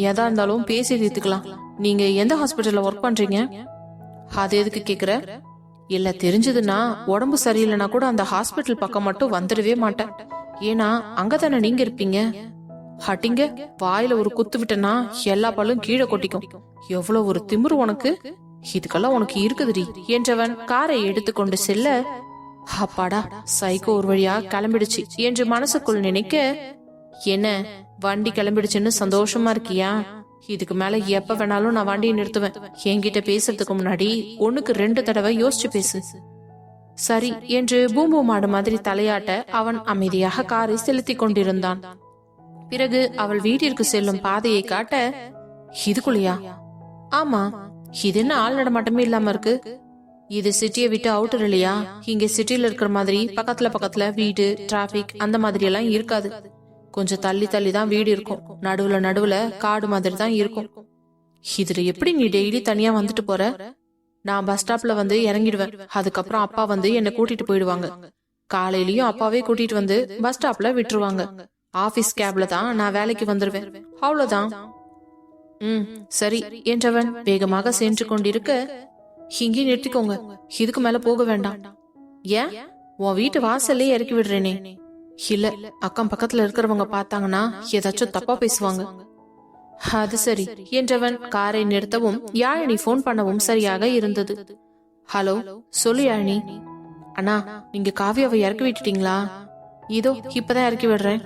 எதா இருந்தாலும் பேசி தீர்த்துக்கலாம். நீங்க எந்த ஹாஸ்பிட்டல்ல ஒர்க் பண்றீங்க? அது எதுக்கு கேக்குற? இல்ல, தெரிஞ்சதுன்னா உடம்பு சரியில்லைன்னா கூட அந்த ஹாஸ்பிட்டல் பக்கம் மட்டும் வந்துடவே மாட்டேன். ஏன்னா அங்கதானே நீங்க இருப்பீங்க. ஹட்டிங்க, வாயில ஒரு குத்து விட்டனா எல்லா பல்லும் கீழே கொட்டிக்கும். எவ்வளவு ஒரு திமிரு உனக்கு! இதுக்கெல்லாம் உனக்கு இருக்குதுடி என்றவன் காரை எடுத்துக்கொண்டு செல்ல, அப்பாடா சைக்கோ ஒரு வழியா கிளம்பிடுச்சு என்று மனசுக்குள் நினைக்க, என்ன வண்டி கிளம்பிடுச்சுன்னு சந்தோஷமா இருக்கியா? இதுக்கு மேல எப்ப வேணாலும் நான் வண்டியை நிறுத்துவேன். என்கிட்ட பேசுறதுக்கு முன்னாடி 1க்கு 2 தடவை யோசிச்சு பேசு. சரி என்று பூம்பு மாடு மாதிரி தலையாட்ட அவன் அமைதியாக காரை செலுத்தி கொண்டிருந்தான். பிறகு அவள் வீட்டிற்கு செல்லும் பாதையை காட்ட, இதுக்குள்ளையா? ஆமா, இது என்ன ஆள் நடமாட்டமே இல்லாம இருக்கு? இது சிட்டியை விட்டு அவுட்டர் இல்லையா? இங்க சிட்டில இருக்கிற மாதிரி பக்கத்துல வீடு, டிராபிக் அந்த மாதிரி எல்லாம் இருக்காது. கொஞ்சம் தள்ளி தள்ளி தான் வீடு இருக்கும். நடுவுல காடு மாதிரி தான் இருக்கும். இதுல எப்படி நீ டெய்லி தனியா வந்துட்டு போற? நான் பஸ் ஸ்டாப்ல வந்து இறங்கிடுவேன். அதுக்கப்புறம் அப்பா வந்து என்னை கூட்டிட்டு போயிடுவாங்க. காலையிலயும் அப்பாவே கூட்டிட்டு வந்து பஸ் ஸ்டாப்ல விட்டுருவாங்க. ஆபீஸ் கேப்ல தான் நான் வேலைக்கு வந்துருவேன். அவ்வளவுதான். சரி என்றவன் வேகமாக சென்று கொண்டிருக்க, இங்கே நிறுத்திக்கோங்க, இதுக்கு மேல போக வேண்டாம். ஏன்? உன் வீட்டு வாசல்லே இறக்கி விடுறேனே. இல்ல, அக்கம் பக்கத்துல இருக்கிறவங்க பார்த்தாங்கன்னா ஏதாச்சும் தப்பா பேசுவாங்க. அது சரி என்றவன் காரை நிறுத்தவும் யாழினி போன் பண்ணவும் சரியாக இருந்தது. ஹலோ, சொல்லு யாழினி. அண்ணா, நீங்க காவியாவை இறக்கி விட்டுட்டீங்களா? இதோ இப்பதான் இறக்கி விடுறேன்.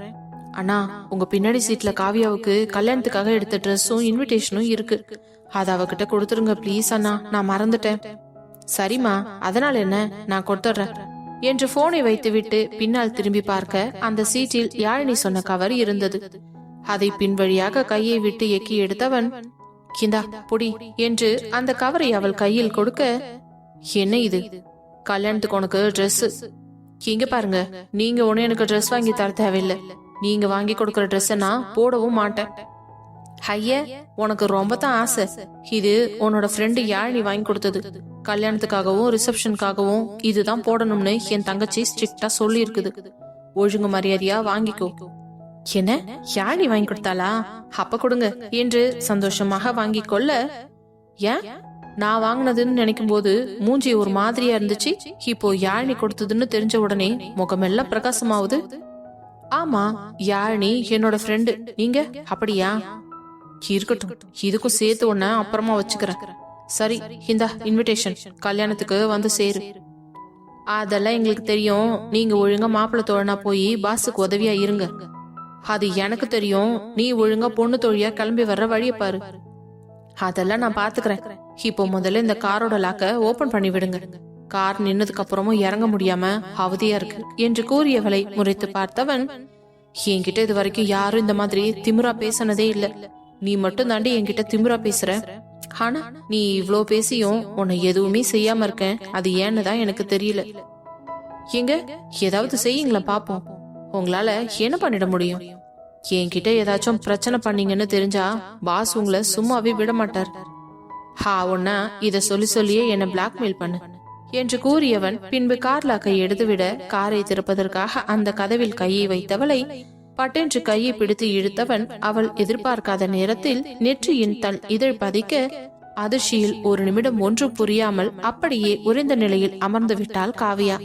அண்ணா, உங்க பின்னாடி சீட்ல காவியாவுக்கு கல்யாணத்துக்காக எடுத்த ட்ரெஸ்ஸும் இன்விடேஷனும் இருக்கு. அத அவகிட்ட கொடுத்துருங்க பிளீஸ் அண்ணா, நான் மறந்துட்டேன். சரிம்மா, அதனால என்ன, நான் கொடுத்துட்றேன் என்று போனை வைத்துவிட்டு பின்னால் திரும்பி பார்க்க அந்த சீட்டில் யாழினி சொன்ன கவர் இருந்தது. அதை பின்வழியாக கையை விட்டு எக்கி எடுத்தவன், கிந்தா புடி என்று அந்த கவரை அவள் கையில் கொடுக்க, என்ன இது? கல்யாணத்துக்கு உனக்கு ட்ரெஸ். இங்க பாருங்க, நீங்க ஒண்ணு எனக்கு ட்ரெஸ் வாங்கி தர தேவையில்லை. நீங்க வாங்கி கொடுக்கற ட்ரெஸ் நான் போடவும் மாட்டேன். ஐய, உனக்கு ரொம்ப தான் ஆசை. இது உன்னோட ஃப்ரெண்டு யாழினி வாங்கி கொடுத்தது. கல்யாணத்துக்காகவும் ரிசப்ஷனுக்காகவும் இதுதான் போடணும்னு என் தங்கச்சி ஸ்ட்ரிக்டா சொல்லி இருக்குது. ஒழுங்கு மரியாதையா வாங்கிக்கோ. என்ன, யாழினி வாங்கி கொடுத்தாளா? அப்ப கொடுங்க என்று சந்தோஷமாக வாங்கி கொள்ள, ஏன் நான் வாங்கினதுன்னு நினைக்கும் போது மூஞ்சி ஒரு மாதிரியா இருந்துச்சு. இப்போ யாழினி கொடுத்ததுன்னு தெரிஞ்ச உடனே முகமெல்லாம் பிரகாசமாவுது. ஆமா, யாழினி என்னோட ஃப்ரெண்டு. நீங்க அப்படியா? இருக்கட்டும், இதுக்கும் சேர்த்து ஒன்ன அப்புறமா வச்சுக்கிறேன். சரி, இந்த இன்விடேஷன், கல்யாணத்துக்கு வந்து சேரு. அதெல்லாம் எங்களுக்கு தெரியும். நீங்க ஒழுங்கா மாப்பிள்ளை தோழனா போய் பாஸுக்கு உதவியா இருங்க. அது எனக்கு தெரியும். நீ ஒழுங்கா பொண்ணு தோழியா கிளம்பி வர்ற வழிய பாரு. அதெல்லாம் நான் பாத்துக்கிறேன். இப்போ முதல்ல இந்த காரோட லாக்க ஓபன் பண்ணி விடுங்க. கார் நின்னதுக்கு அப்புறமும் இறங்க முடியாம அவதியா இருக்கு என்று கூறியவளை முறைத்து பார்த்தவன், என்கிட்ட இது வரைக்கும் யாரும் இந்த மாதிரி திமிரா பேசினதே இல்ல. நீ மட்டும் தாண்டி என்கிட்ட திமிரா பேசுற. ஆனா நீ இவ்ளோ பேசியும் உன்னை எதுவுமே செய்யாம இருக்கேன். அது ஏன்னு தான் எனக்கு தெரியல. எங்க ஏதாவது செய்யுங்களா பாப்போம். உங்களால என்ன பண்ணிட முடியும்? என்கிட்ட ஏதாச்சும் பிரச்சனை பண்ணீங்கன்னு தெரிஞ்சா பாஸ் உங்களை சும்மாவே விட மாட்டார். ஒன்னா இத சொல்லியே என்ன பிளாக்மெயில் பண்ணு என்று கூறியவன் பின்பு கார் லாக்கை எடுத்துவிட காரை திறப்பதற்காக அந்த கதவில் கையை வைத்தவளை பட்டென்று கையை பிடித்து இழுத்தவன் அவள் எதிர்பார்க்காத நேரத்தில் நெற்றியின் தன் இதழ் பதிக்க அதிர்ச்சியில் ஒரு நிமிடம் ஒன்றும் புரியாமல் அப்படியே உறைந்த நிலையில் அமர்ந்து விட்டாள் காவியா.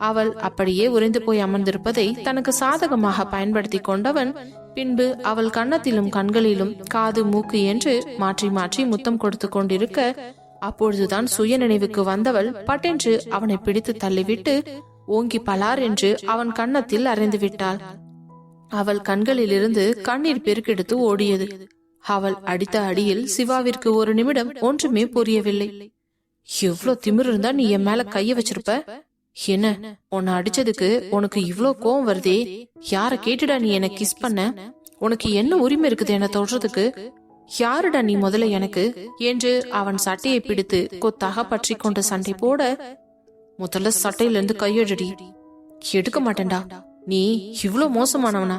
அவள் அப்படியே உறைந்து போய் அமர்ந்திருப்பதை தனக்கு சாதகமாக பயன்படுத்தி கொண்டவன் பின்பு அவள் கன்னத்திலும் கண்களிலும் காது மூக்கு என்று மாற்றி மாற்றி முத்தம் கொடுத்து கொண்டிருக்க, அப்பொழுதுதான் சுய நினைவுக்கு வந்தவள் பட்டென்று அவனை பிடித்து தள்ளிவிட்டு ஓங்கி பலார் என்று அவன் கன்னத்தில் அறைந்து விட்டாள். அவள் கண்களிலிருந்து கண்ணீர் பெருக்கெடுத்து ஓடியது. அவள் அடித்த அடியில் சிவாவிற்கு ஒரு நிமிடம் ஒன்றுமே புரியவில்லை. எவ்வளவு திமிரு இருந்தா நீ என் மேல கைய வச்சிருப்ப? என்ன, உன்னை அடிச்சதுக்கு உனக்கு இவ்ளோ கோவம் வருதே? யார கேட்டுடா நீ என்ன கிஸ் பண்ண? உனக்கு என்ன உரிமை இருக்குது என்ன தொடுறதுக்கு? யாருடா நீ முதல்ல எனக்கு என்று அவன் சட்டையை பிடித்து கொத்தாக பற்றி கொண்டு சண்டை போட, முதல்ல சட்டையிலிருந்து கையெழுடி. எடுக்க மாட்டேன்டா. நீ இவ்ளோ மோசமானவனா?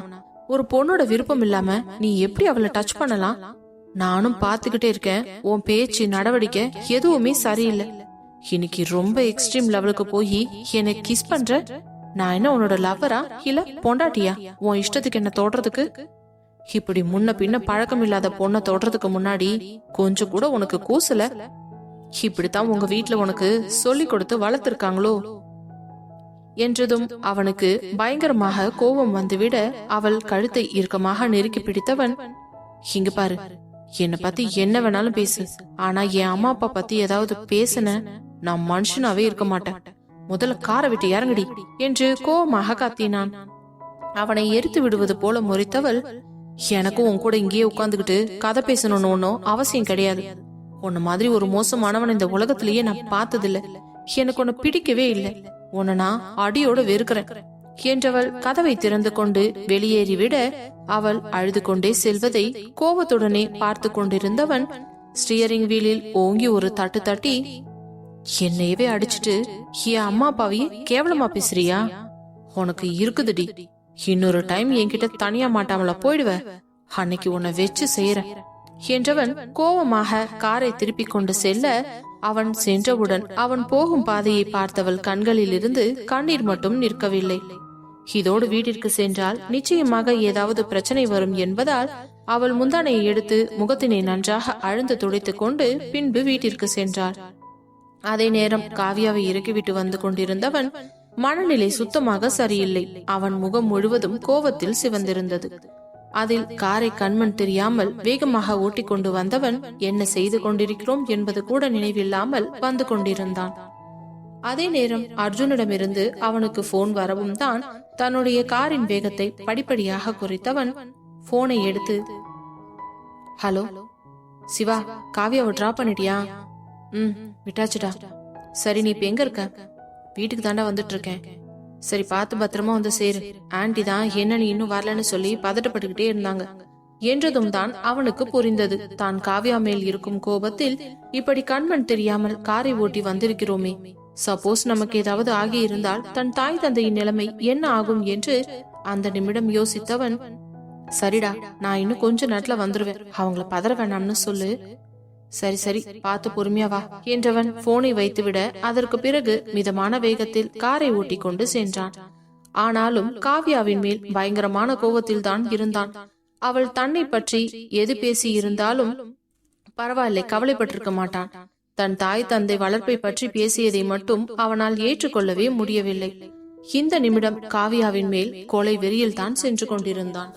ஒரு பொண்ணோட விருப்பம் இல்லாம நீ எப்படி அவளை டச் பண்ணலாம்? நானும் பாத்துக்கிட்டே இருக்கேன். உன் பேச்சு நடவடிக்கை எதுவுமே சரியில்லை. இன்னைக்கு ரொம்ப எக்ஸ்ட்ரீம் லெவலுக்கு போய் என்னை கிஸ் பண்ற. நான் என்ன உன்னோட லவ்வரா இல்ல பொண்டாட்டியா உன் இஷ்டத்துக்கு என்ன தொடுறதுக்கு? இப்படி முன்ன பின்ன பழக்கம் இல்லாத பொண்ணை தொடுறதுக்கு முன்னாடி கொஞ்சம் கூட உனக்கு கூசல? இப்படித்தான் உங்க வீட்டுல உனக்கு சொல்லி கொடுத்து வளர்த்திருக்காங்களோ என்றதும் அவனுக்கு பயங்கரமாக கோபம் வந்துவிட அவள் கழுத்தை இறுக்கமாக நெருக்கி பிடித்தவன், இங்க பாரு, என்னை பத்தி என்ன வேணாலும் பேசு. ஆனா என் அம்மா அப்பா பத்தி ஏதாவது பேசுன நான் மனுஷனாவே இருக்க மாட்டேன். முதல்ல காரை விட்டு இறங்கடி என்று கோபமாக கத்தினான். அவனை எரித்து விடுவது போல முறைத்தவள், எனக்கும் உன் கூட இங்கேயே உட்கார்ந்துகிட்டு கதை பேசணும்னு ஒன்னும் அவசியம் கிடையாது. உன்ன மாதிரி ஒரு மோசமானவன் இந்த உலகத்திலேயே நான் பார்த்ததில்ல. எனக்கு உன்னை பிடிக்கவே இல்லை. உன்னை நான் அடியோட வெறுக்கிறேன் என்றவள் கதவை திறந்து கொண்டு வெளியேறிவிட அவள் அழுது கொண்டே செல்வதை கோபத்துடனே பார்த்து கொண்டிருந்தவன் ஸ்டியரிங் வீலில் ஓங்கி ஒரு தட்டு தட்டி, என்னையவே அடிச்சுட்டு என் அம்மா அப்பாவையே கேவலமா பேசுறியா? உனக்கு இருக்குதுடி. இன்னொரு டைம் என்கிட்ட தனியா மாட்டாமல போயிடுவ. அன்னைக்கு உன்னை வச்சு செய்யற என்றவன் கோபமாக காரை திருப்பிக் கொண்டு செல்ல, அவன் சென்றவுடன் அவன் போகும் பாதையை பார்த்தவள் கண்களில் இருந்து கண்ணீர் மட்டும் நிற்கவில்லை. இதோடு வீட்டிற்கு சென்றால் நிச்சயமாக ஏதாவது பிரச்சனை வரும் என்பதால் அவள் முந்தானையை எடுத்து முகத்தினை நன்றாக அழுந்து துடைத்துக் கொண்டு பின்பு வீட்டிற்கு சென்றாள். அதே நேரம் காவியாவை இறக்கிவிட்டு வந்து கொண்டிருந்தவன் மனநிலை சுத்தமாக சரியில்லை. அவன் முகம் முழுவதும் கோபத்தில் சிவந்திருந்தது. அதில் காரை கண்மண் தெரியாமல் வேகமாக ஓட்டிக் கொண்டு வந்தவன் என்ன செய்து கொண்டிருக்கிறோம் என்பது கூட நினைவில்லாமல் வந்து கொண்டிருந்தான். அதே நேரம் அர்ஜுனிடமிருந்து அவனுக்கு போன் வரவும் தான் தன்னுடைய காரின் வேகத்தை படிப்படியாக குறைத்தவன் போனை எடுத்து, ஹலோ சிவா, காவியாவை டிராப் பண்ணிட்டியா? விட்டாச்சுடா. சரி, நீ இப்ப எங்க இருக்க? வீட்டுக்கு தாண்டா வந்துட்டு இருக்கேன். சரி, பார்த்து பத்திரமா வந்து சேரு. ஆன்டி தான் என்ன நீ இன்னும் வரலன்னு சொல்லி பதட்டப்பட்டுக்கிட்டே இருந்தாங்க என்றதும் தான் அவனுக்கு புரிந்தது. தான் காவியா மேல் இருக்கும் கோபத்தில் இப்படி கண்மண் தெரியாமல் காரை ஓட்டி வந்திருக்கிறோமே. சப்போஸ் நமக்கு ஏதாவது ஆகி இருந்தால் தன் தாய் தந்தையின் நிலைமை என்ன ஆகும் என்று அந்த நிமிடம் யோசித்தவன், சரிடா, நான் இன்னும் கொஞ்ச நேரத்துல வந்துருவேன், அவங்கள பதற வேணாம்னு சொல்லு. சரி சரி, பார்த்து பொறுமையா வா என்றவன் போனை வைத்துவிட அதற்கு பிறகு மிதமான வேகத்தில் காரை ஓட்டி கொண்டு சென்றான். ஆனாலும் காவியாவின் மேல் பயங்கரமான கோபத்தில் தான் இருந்தான். அவள் தன்னை பற்றி எது பேசி இருந்தாலும் பரவாயில்லை, கவலைப்பட்டிருக்க மாட்டான். தன் தாய் தந்தை வளர்ப்பை பற்றி பேசியதை மட்டும் அவனால் ஏற்றுக்கொள்ளவே முடியவில்லை. இந்த நிமிடம் காவியாவின் மேல் கொலை வெறியில் தான் சென்று கொண்டிருந்தான்.